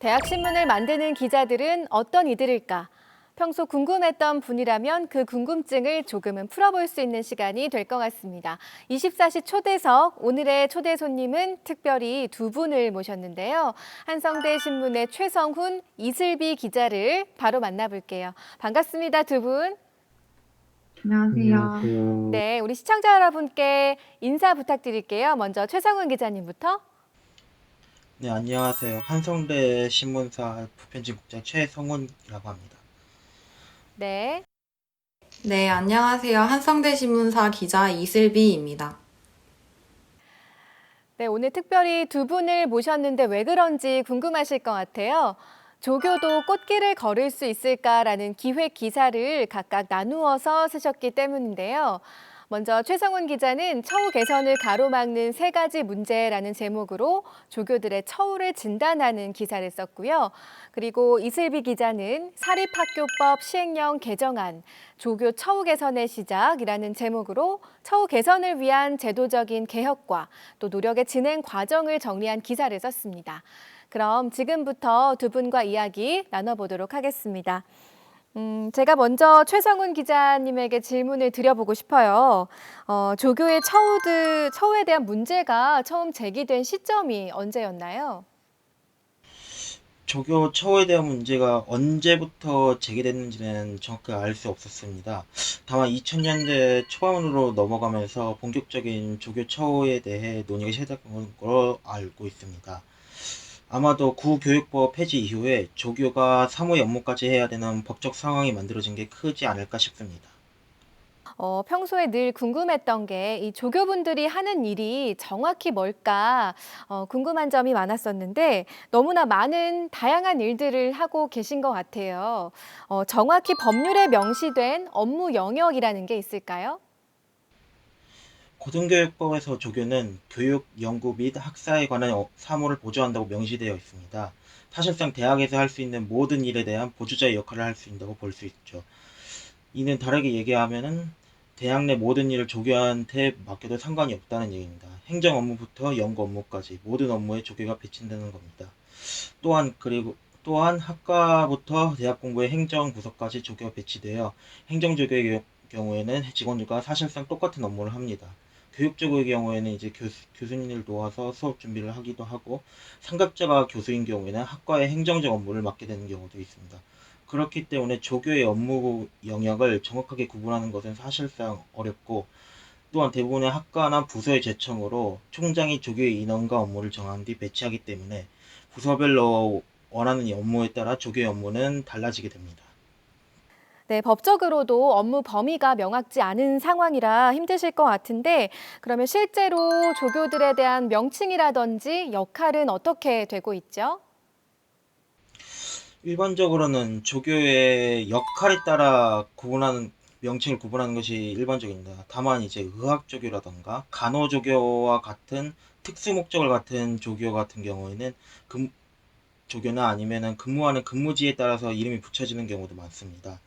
대학 신문을 만드는 기자들은 어떤 이들일까? 평소 궁금했던 분이라면 그 궁금증을 조금은 풀어볼 수 있는 시간이 될 것 같습니다. 24시 초대석, 오늘의 초대 손님은 특별히 두 분을 모셨는데요. 한성대 신문의 최성훈, 이슬비 기자를 바로 만나볼게요. 반갑습니다, 두 분. 안녕하세요. 안녕하세요. 네, 우리 시청자 여러분께 인사 부탁드릴게요. 먼저 최성훈 기자님부터. 네, 안녕하세요. 한성대 신문사 부편집국장 최성훈이라고 합니다. 네. 네, 안녕하세요. 한성대 신문사 기자 이슬비입니다. 네, 오늘 특별히 두 분을 모셨는데 왜 그런지 궁금하실 것 같아요. 조교도 꽃길을 걸을 수 있을까라는 기획 기사를 각각 나누어서 쓰셨기 때문인데요. 먼저 최성훈 기자는 처우 개선을 가로막는 세 가지 문제라는 제목으로 조교들의 처우를 진단하는 기사를 썼고요. 그리고 이슬비 기자는 사립학교법 시행령 개정안, 조교 처우 개선의 시작이라는 제목으로 처우 개선을 위한 제도적인 개혁과 또 노력의 진행 과정을 정리한 기사를 썼습니다. 그럼 지금부터 두 분과 이야기 나눠보도록 하겠습니다. 제가 먼저 최성훈 기자님에게 질문을 드려보고 싶어요. 조교의 처우에 대한 문제가 처음 제기된 시점이 언제였나요? 조교 처우에 대한 문제가 언제부터 제기됐는지는 정확하게 알 수 없었습니다. 다만 2000년대 초반으로 넘어가면서 본격적인 조교 처우에 대해 논의가 시작된 걸로 알고 있습니다. 아마도 구교육법 폐지 이후에 조교가 사무의 업무까지 해야 되는 법적 상황이 만들어진 게 크지 않을까 싶습니다. 평소에 늘 궁금했던 게 이 조교분들이 하는 일이 정확히 뭘까 궁금한 점이 많았었는데 너무나 많은 다양한 일들을 하고 계신 것 같아요. 정확히 법률에 명시된 업무 영역이라는 게 있을까요? 고등교육법에서 조교는 교육, 연구 및 학사에 관한 사무를 보조한다고 명시되어 있습니다. 사실상 대학에서 할 수 있는 모든 일에 대한 보조자의 역할을 할 수 있다고 볼 수 있죠. 이는 다르게 얘기하면은 대학 내 모든 일을 조교한테 맡겨도 상관이 없다는 얘기입니다. 행정 업무부터 연구 업무까지 모든 업무에 조교가 배치된다는 겁니다. 또한 학과부터 대학 공부의 행정 부서까지 조교가 배치되어 행정조교의 경우에는 직원들과 사실상 똑같은 업무를 합니다. 교육조교의 경우에는 이제 교수님을 도와서 수업 준비를 하기도 하고 상급자가 교수인 경우에는 학과의 행정적 업무를 맡게 되는 경우도 있습니다. 그렇기 때문에 조교의 업무 영역을 정확하게 구분하는 것은 사실상 어렵고 또한 대부분의 학과나 부서의 제청으로 총장이 조교의 인원과 업무를 정한 뒤 배치하기 때문에 부서별로 원하는 업무에 따라 조교의 업무는 달라지게 됩니다. 네, 법적으로도 업무 범위가 명확지 않은 상황이라 힘드실 것 같은데 그러면 실제로 조교들에 대한 명칭이라든지 역할은 어떻게 되고 있죠? 일반적으로는 조교의 역할에 따라 명칭을 구분하는 것이 일반적입니다. 다만 이제 의학조교라던가 간호조교와 같은 특수 목적을 갖은 조교 같은 경우에는 조교나 아니면은 근무하는 근무지에 따라서 이름이 붙여지는 경우도 많습니다.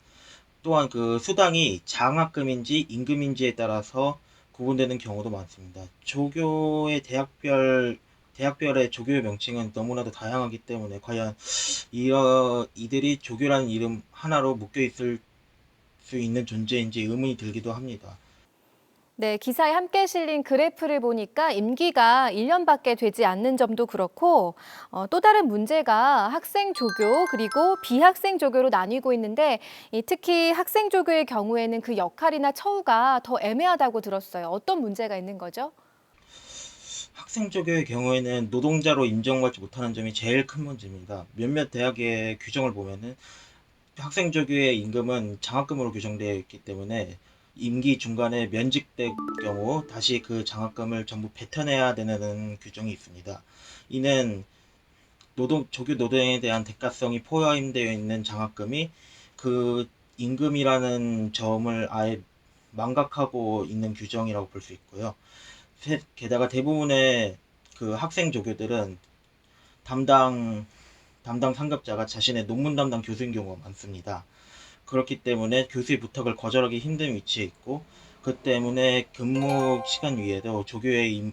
또한 그 수당이 장학금인지 임금인지에 따라서 구분되는 경우도 많습니다. 대학별의 조교의 명칭은 너무나도 다양하기 때문에 과연 이들이 조교라는 이름 하나로 묶여 있을 수 있는 존재인지 의문이 들기도 합니다. 네, 기사에 함께 실린 그래프를 보니까 임기가 1년밖에 되지 않는 점도 그렇고 또 다른 문제가 학생 조교 그리고 비학생 조교로 나뉘고 있는데 특히 학생 조교의 경우에는 그 역할이나 처우가 더 애매하다고 들었어요. 어떤 문제가 있는 거죠? 학생 조교의 경우에는 노동자로 인정받지 못하는 점이 제일 큰 문제입니다. 몇몇 대학의 규정을 보면은 학생 조교의 임금은 장학금으로 규정되어 있기 때문에 임기 중간에 면직될 경우 다시 그 장학금을 전부 뱉어내야 되는 규정이 있습니다. 이는 조교 노동에 대한 대가성이 포함되어 있는 장학금이 그 임금이라는 점을 아예 망각하고 있는 규정이라고 볼 수 있고요. 게다가 대부분의 그 학생 조교들은 담당 상급자가 자신의 논문 담당 교수인 경우가 많습니다. 그렇기 때문에 교수의 부탁을 거절하기 힘든 위치에 있고 그 때문에 근무 시간 위에도 조교의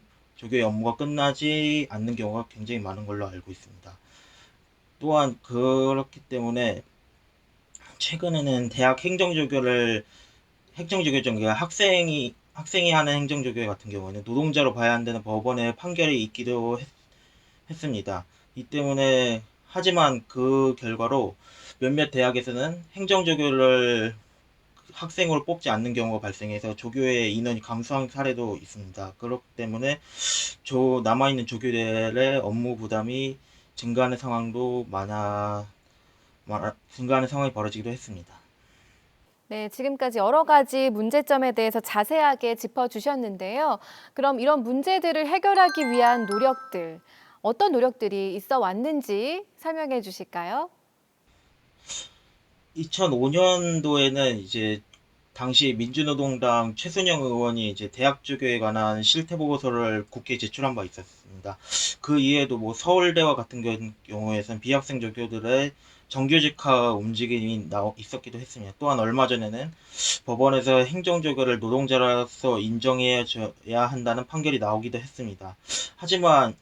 업무가 끝나지 않는 경우가 굉장히 많은 걸로 알고 있습니다. 또한 그렇기 때문에 최근에는 대학 행정조교정, 그러니까 학생이 하는 행정조교 같은 경우에는 노동자로 봐야 한다는 법원의 판결이 있기도 했습니다. 이 때문에 하지만 그 결과로 몇몇 대학에서는 행정조교를 학생으로 뽑지 않는 경우가 발생해서 조교의 인원이 감소한 사례도 있습니다. 그렇기 때문에 남아있는 조교들의 업무 부담이 증가하는 증가하는 상황이 벌어지기도 했습니다. 네, 지금까지 여러 가지 문제점에 대해서 자세하게 짚어주셨는데요. 그럼 이런 문제들을 해결하기 위한 노력들, 어떤 노력들이 있어 왔는지 설명해 주실까요? 2005년도에는 이제 당시 민주노동당 최순영 의원이 이제 대학 조교에 관한 실태 보고서를 국회에 제출한 바 있었습니다. 그 이외에도 뭐 서울대와 같은 경우에선 비학생 조교들의 정규직화 움직임이 있었기도 했습니다. 또한 얼마 전에는 법원에서 행정조교를 노동자로서 인정해야 한다는 판결이 나오기도 했습니다. 하지만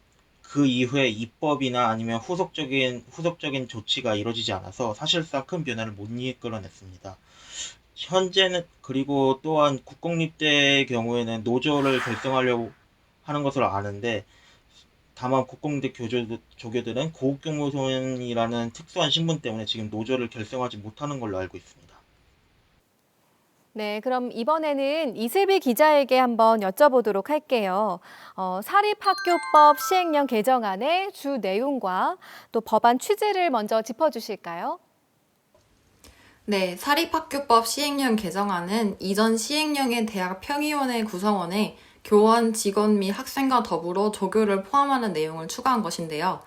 그 이후에 입법이나 아니면 후속적인 조치가 이루어지지 않아서 사실상 큰 변화를 못 이끌어냈습니다. 현재는 그리고 또한 국공립대의 경우에는 노조를 결성하려고 하는 것으로 아는데 다만 국공립대 조교들은 고급경무소원이라는 특수한 신분 때문에 지금 노조를 결성하지 못하는 걸로 알고 있습니다. 네, 그럼 이번에는 이슬비 기자에게 한번 여쭤보도록 할게요. 사립학교법 시행령 개정안의 주 내용과 또 법안 취지를 먼저 짚어주실까요? 네, 사립학교법 시행령 개정안은 이전 시행령의 대학 평의원회 구성원에 교원, 직원 및 학생과 더불어 조교를 포함하는 내용을 추가한 것인데요.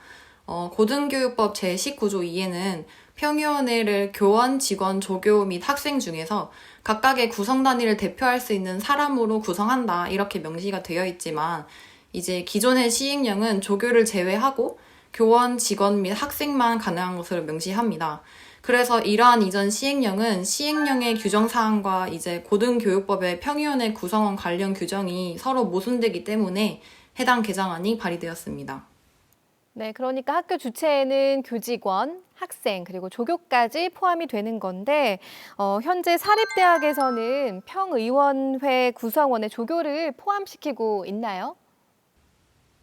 고등교육법 제19조 2에는 평의원회를 교원, 직원, 조교 및 학생 중에서 각각의 구성 단위를 대표할 수 있는 사람으로 구성한다 이렇게 명시가 되어 있지만 이제 기존의 시행령은 조교를 제외하고 교원, 직원 및 학생만 가능한 것으로 명시합니다. 그래서 이러한 이전 시행령은 시행령의 규정사항과 이제 고등교육법의 평의원회 구성원 관련 규정이 서로 모순되기 때문에 해당 개정안이 발의되었습니다. 네, 그러니까 학교 주체에는 교직원, 학생, 그리고 조교까지 포함이 되는 건데, 현재 사립대학에서는 평의원회 구성원의 조교를 포함시키고 있나요?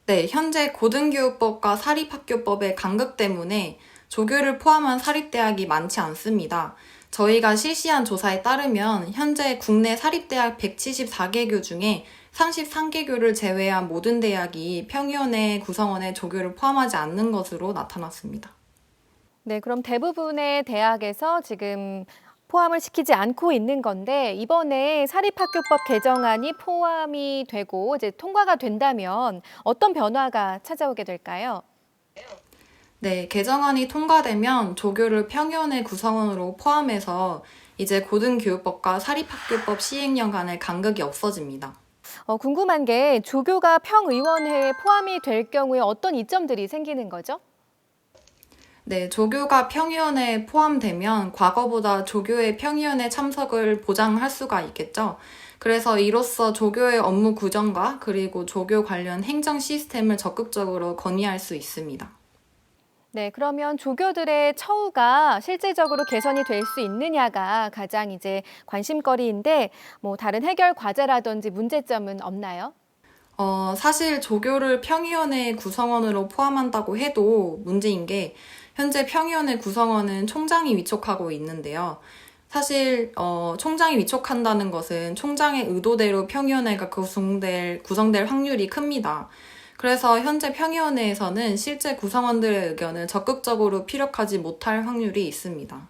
네, 현재 고등교육법과 사립학교법의 간극 때문에 조교를 포함한 사립대학이 많지 않습니다. 저희가 실시한 조사에 따르면 현재 국내 사립대학 174개교 중에 33개교를 제외한 모든 대학이 평의원회 구성원의 조교를 포함하지 않는 것으로 나타났습니다. 네, 그럼 대부분의 대학에서 지금 포함을 시키지 않고 있는 건데, 이번에 사립학교법 개정안이 포함이 되고 이제 통과가 된다면 어떤 변화가 찾아오게 될까요? 네, 개정안이 통과되면 조교를 평의원회 구성원으로 포함해서 이제 고등교육법과 사립학교법 시행령 간의 간극이 없어집니다. 궁금한 게 조교가 평의원회에 포함이 될 경우에 어떤 이점들이 생기는 거죠? 네, 조교가 평의원회에 포함되면 과거보다 조교의 평의원회 참석을 보장할 수가 있겠죠. 그래서 이로써 조교의 업무 구정과 그리고 조교 관련 행정 시스템을 적극적으로 건의할 수 있습니다. 네, 그러면 조교들의 처우가 실질적으로 개선이 될 수 있느냐가 가장 이제 관심거리인데, 뭐 다른 해결 과제라든지 문제점은 없나요? 사실 조교를 평의원회 구성원으로 포함한다고 해도 문제인 게 현재 평의원회 구성원은 총장이 위촉하고 있는데요. 사실 총장이 위촉한다는 것은 총장의 의도대로 평의원회가 구성될 확률이 큽니다. 그래서 현재 평의원회에서는 실제 구성원들의 의견을 적극적으로 피력하지 못할 확률이 있습니다.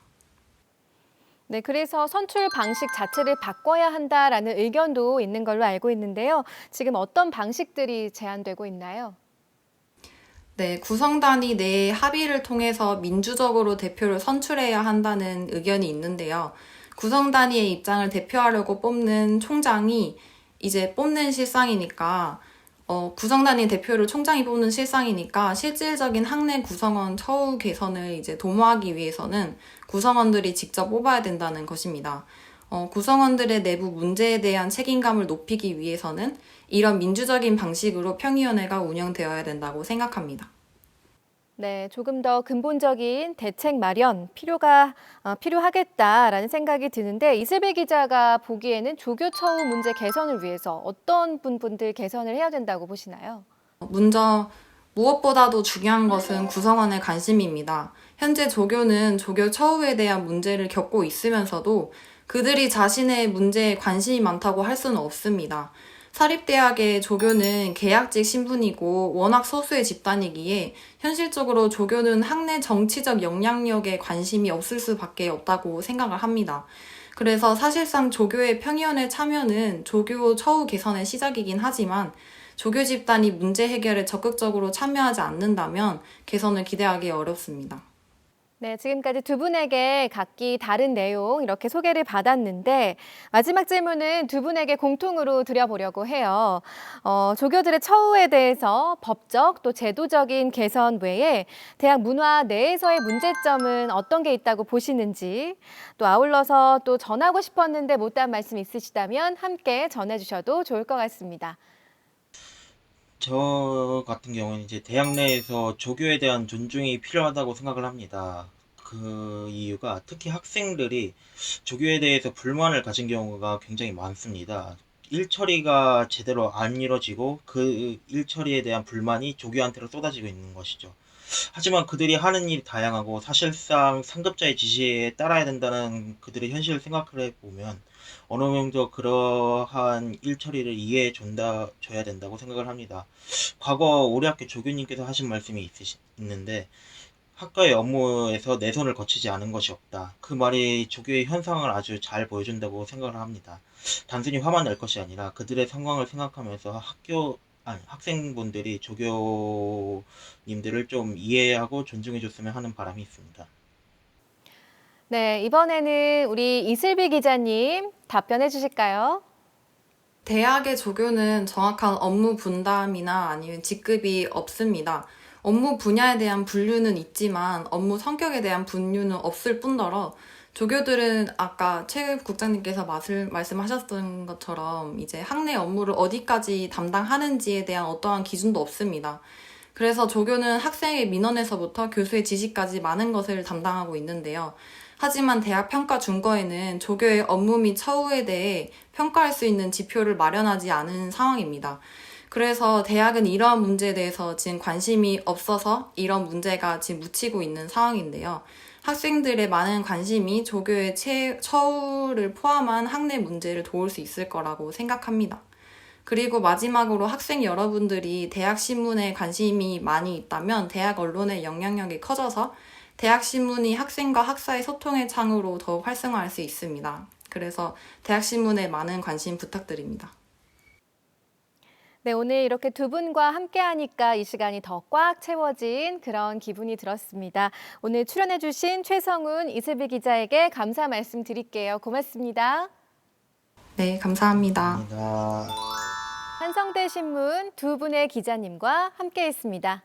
네, 그래서 선출 방식 자체를 바꿔야 한다라는 의견도 있는 걸로 알고 있는데요. 지금 어떤 방식들이 제안되고 있나요? 네, 구성단위 내의 합의를 통해서 민주적으로 대표를 선출해야 한다는 의견이 있는데요. 구성단위의 입장을 대표하려고 뽑는 총장이 이제 뽑는 실상이니까, 구성단위 대표를 총장이 뽑는 실상이니까 실질적인 학내 구성원 처우 개선을 이제 도모하기 위해서는 구성원들이 직접 뽑아야 된다는 것입니다. 구성원들의 내부 문제에 대한 책임감을 높이기 위해서는 이런 민주적인 방식으로 평의원회가 운영되어야 된다고 생각합니다. 네, 조금 더 근본적인 대책 마련 필요하겠다라는 생각이 드는데 이슬비 기자가 보기에는 조교 처우 문제 개선을 위해서 어떤 부분들 개선을 해야 된다고 보시나요? 먼저 무엇보다도 중요한 것은 구성원의 관심입니다. 현재 조교는 조교 처우에 대한 문제를 겪고 있으면서도 그들이 자신의 문제에 관심이 많다고 할 수는 없습니다. 사립대학의 조교는 계약직 신분이고 워낙 소수의 집단이기에 현실적으로 조교는 학내 정치적 영향력에 관심이 없을 수밖에 없다고 생각을 합니다. 그래서 사실상 조교의 평의원의 참여는 조교 처우 개선의 시작이긴 하지만 조교 집단이 문제 해결에 적극적으로 참여하지 않는다면 개선을 기대하기 어렵습니다. 네, 지금까지 두 분에게 각기 다른 내용 이렇게 소개를 받았는데 마지막 질문은 두 분에게 공통으로 드려보려고 해요. 조교들의 처우에 대해서 법적 또 제도적인 개선 외에 대학 문화 내에서의 문제점은 어떤 게 있다고 보시는지 또 아울러서 또 전하고 싶었는데 못한 말씀 있으시다면 함께 전해주셔도 좋을 것 같습니다. 저 같은 경우는 이제 대학 내에서 조교에 대한 존중이 필요하다고 생각을 합니다. 그 이유가 특히 학생들이 조교에 대해서 불만을 가진 경우가 굉장히 많습니다. 일 처리가 제대로 안 이루어지고 그 일 처리에 대한 불만이 조교한테로 쏟아지고 있는 것이죠. 하지만 그들이 하는 일이 다양하고 사실상 상급자의 지시에 따라야 된다는 그들의 현실을 생각해 보면 어느 정도 그러한 일 처리를 이해해 줘야 된다고 생각을 합니다. 과거 우리 학교 조교님께서 하신 말씀이 있는데 학과의 업무에서 내 손을 거치지 않은 것이 없다. 그 말이 조교의 현상을 아주 잘 보여준다고 생각을 합니다. 단순히 화만 낼 것이 아니라 그들의 상황을 생각하면서 학생분들이 조교님들을 좀 이해하고 존중해 줬으면 하는 바람이 있습니다. 네, 이번에는 우리 이슬비 기자님 답변해 주실까요? 대학의 조교는 정확한 업무 분담이나 아니면 직급이 없습니다. 업무 분야에 대한 분류는 있지만 업무 성격에 대한 분류는 없을 뿐더러 조교들은 아까 최 국장님께서 말씀하셨던 것처럼 이제 학내 업무를 어디까지 담당하는지에 대한 어떠한 기준도 없습니다. 그래서 조교는 학생의 민원에서부터 교수의 지시까지 많은 것을 담당하고 있는데요. 하지만 대학 평가 준거에는 조교의 업무 및 처우에 대해 평가할 수 있는 지표를 마련하지 않은 상황입니다. 그래서 대학은 이러한 문제에 대해서 지금 관심이 없어서 이런 문제가 지금 묻히고 있는 상황인데요. 학생들의 많은 관심이 조교의 처우를 포함한 학내 문제를 도울 수 있을 거라고 생각합니다. 그리고 마지막으로 학생 여러분들이 대학 신문에 관심이 많이 있다면 대학 언론의 영향력이 커져서 대학 신문이 학생과 학사의 소통의 창으로 더욱 활성화할 수 있습니다. 그래서 대학 신문에 많은 관심 부탁드립니다. 네, 오늘 이렇게 두 분과 함께 하니까 이 시간이 더 꽉 채워진 그런 기분이 들었습니다. 오늘 출연해 주신 최성훈 이슬비 기자에게 감사 말씀 드릴게요. 고맙습니다. 네, 감사합니다. 감사합니다. 한성대 신문 두 분의 기자님과 함께했습니다.